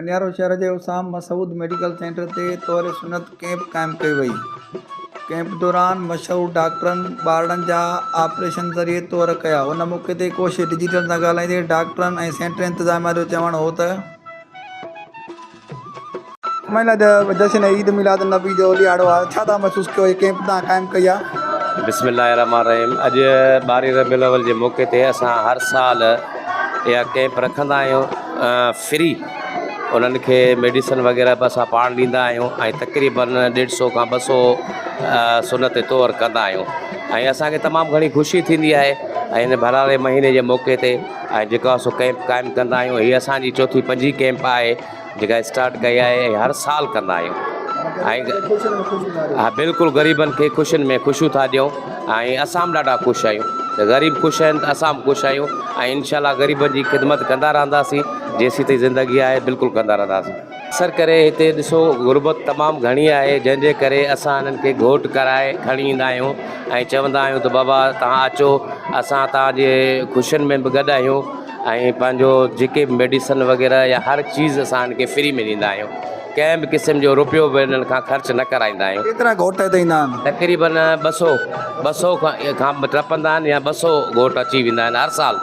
कंडियारो शहर के उसाम Masood medical centre ते तौर सुनत कैंप कायम कई वई। कैंप दौरान मशहूर डॉक्टरन ॿारनि जा ऑपरेशन ज़रिए तौर कया। उन मौके ते कोशिश डिजिटल सां ॻाल्हाईंदे डॉक्टरनि ऐं सेंटर इंतज़ामिया जो चवणु हो त जश्न ईद मिलाद नबी जो ॾियारो आहे, छा तव्हां महसूसु कयो कैंप तव्हां कायम कई आहे? बिस्मिल्लाहिर्रहमानिर्रहीम। अॼु 12 रबीउल अव्वल जे मौके ते असां हर साल इहा कैंप रखंदा आहियूं फ्री। उन्हनि खे मेडिसन वग़ैरह बि असां पाण ॾींदा आहियूं ऐं तक़रीबन 150 खां 200 सुनत तौर कंदा आहियूं ऐं असांखे तमामु घणी ख़ुशी थींदी आहे। ऐं हिन भरारे महीने जे मौके ते ऐं जेका सो कैंप क़ाइमु कंदा आहियूं, हीअ असांजी चौथी 5 कैंप आहे जेका स्टार्ट कई आहे ऐं हर साल कंदा आहियूं। हाँ, बिल्कुलु ग़रीबनि खे ख़ुशियुनि में ख़ुशियूं था ॾियूं ऐं असां बि ॾाढा ख़ुशि आहियूं। ग़रीब ख़ुशि आहिनि त असां बि ख़ुशि आहियूं ऐं इनशाला ग़रीबनि जी ख़िदमत कंदा रहंदासीं। जेसीं ताईं ज़िंदगी आहे बिल्कुलु कंदा रहंदासीं। अक्सर करे हिते ॾिसो गुरबत तमामु घणी आहे, जंहिंजे करे असां हिननि खे घोट कराए खणी ईंदा आहियूं ऐं चवंदा आहियूं त बाबा तव्हां अचो, असां तव्हांजे ख़ुशियुनि में बि गॾु आहियूं ऐं पंहिंजो जेके बि मेडिसन वग़ैरह या हर चीज़ असां हिनखे फ्री में ॾींदा आहियूं। कंहिं बि क़िस्म जो रुपयो बि हिननि खां ख़र्चु न कराईंदा आहियूं। केतिरा घोट हिते ईंदा आहिनि? तक़रीबन 200 खां टपंदा आहिनि या 200 घोट अची वेंदा आहिनि हर साल।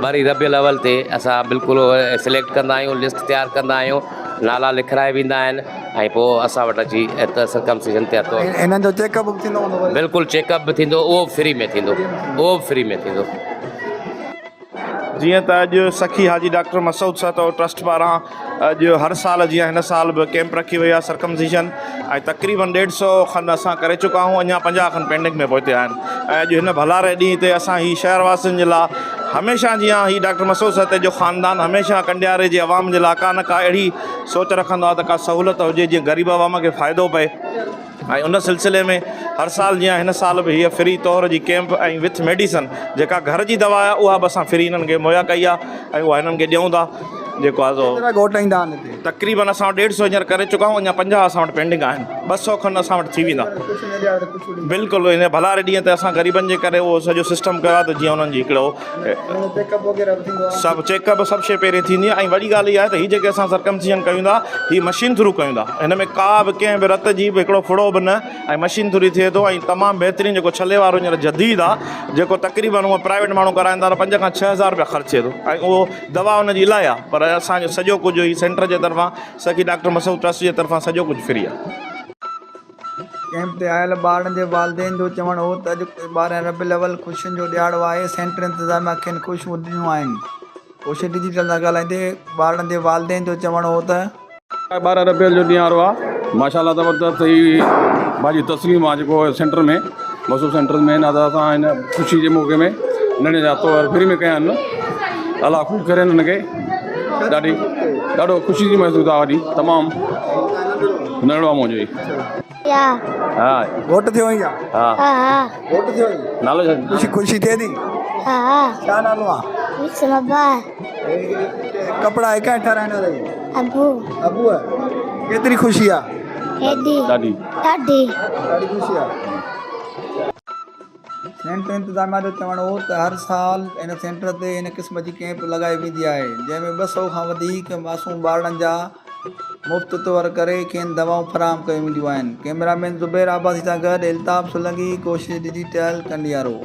वरी रबीउल अव्वल ते असां बिल्कुलु सिलेक्ट कंदा आहियूं, लिस्ट तयारु कंदा आहियूं, नाला लिखाए वेंदा आहिनि ऐं पोइ असां वटि अची सर्कमसिजन ते अथव। हिननि जो चेकअप बि थींदो हूंदो? बिल्कुलु चेकअप बि थींदो, उहो फ्री में थींदो, उहो फ्री में थींदो। जीअं त अॼु सखी हाजी डॉक्टर मसूद सातो ट्रस्ट पारां अॼु हर साल जीअं हिन साल बि कैंप रखी वई आहे सर्कमसिजन ऐं तक़रीबन 150 खनि असां करे चुका आहियूं, अञा 50 खनि पेंडिंग में पहुता आहिनि। ऐं अॼु हिन भलारे ॾींहं ते असां ही शहरवासियुनि जे लाइ हमेशह जीअं ही डॉक्टर मसूद साते जो ख़ानदान हमेशह कंडियारे जे अवाम जे लाइ का न का अहिड़ी सोच रखंदो आहे त का सहूलियत हुजे जीअं ग़रीब अवाम खे फ़ाइदो पए। ऐं उन सिलसिले में हर साल जीअं हिन साल बि हीअ फ्री तौर जी कैंप ऐं विथ मेडिसन जेका घर जी दवा आहे उहा बि असां फ्री हिननि खे मुहैया कई आहे ऐं उहा हिननि खे ॾियूं था। जेको आहे घोट ईंदा आहिनि हिते? तक़रीबन असां वटि 150 हींअर करे चुका आहियूं, अञा 50 असां वटि पेंडिंग आहिनि, 200 खनि असां वटि थी वेंदा। बिल्कुलु हिन भलारे ॾींहं ते असां ग़रीबनि जे करे उहो सॼो सिस्टम कयो आहे त जीअं उन्हनि जी हिकिड़ो सभु चेकअप सभु शइ पहिरीं थींदी आहे। ऐं वॾी ॻाल्हि इहा आहे त हीअ जेके असां सर्कमसिजन कयूं था हीअ मशीन थ्रू कयूं था, हिन में का बि कंहिं बि रत जी बि हिकिड़ो फुड़ो बि न, ऐं मशीन थ्रू थिए थो ऐं तमामु बहितरीनु जेको छले वारो हींअर जदीद आहे जेको तक़रीबन उहो प्राइवेट माण्हू कराईंदा त 5 खां 6 हज़ार रुपया ख़र्चु थिए थो ऐं उहो दवा उनजी इलाही आहे। पर असांजो सॼो कुझु ही सेंटर जे तरफ़ां सखी डॉक्टर मसूद ट्रस्ट जे तरफ़ां सॼो कुझु फ्री आहे। कैंप ते आयल ॿारनि जे वालिदेन जो चवणु हो त अॼु 12 रबीउल अव्वल ख़ुशियुनि जो ॾियारो आहे। सेंटर इंतज़ामिया खेनि ख़ुशियूं ॾिनियूं आहिनि। कोशिश डिजिटल सां ॻाल्हाईंदे ॿारनि जे वालिदेन जो चवणु हो त 12 रबीउल जो ॾियारो आहे, माशाल्लाह ज़बरदस्त ही भाजी तस्लीम आहे जेको सेंटर में मसूद सेंटर में न त असां हिन ख़ुशी जे मौक़े में हिननि जा तौर फ्री में कया आहिनि। अलाह ख़ुशि करे हिननि खे ॾाढो ख़ुशी थी महसूस आहे। वॾी तमामु नंढिड़ो आहे मुंहिंजो हा घोट थियो ई आहे? हाँ घोट थियो ई? नालो छा? ख़ुशी थिए थी? हाँ छा नालो आहे? कपिड़ा हिकु ठहाराइणा अथई? अबू अबू आहे? केतिरी ख़ुशी आहे? ॾाढी ॾाढी ख़ुशी आहे। सेंटर इंतज़ामिया जो चवणु हो त हर साल हिन सेंटर ते हिन क़िस्म जी कैंप लॻाई वेंदी आहे जंहिंमें 200 खां वधीक मासूम ॿारनि जा मुफ़्त तौर करे खेनि दवाऊं फ़राहम कयूं वेंदियूं आहिनि। कैमरामैन ज़ुबैर आबासी सां गॾु इल्ताफ़ सोलंकी, कोशिश डिजिटल, कंडियारो।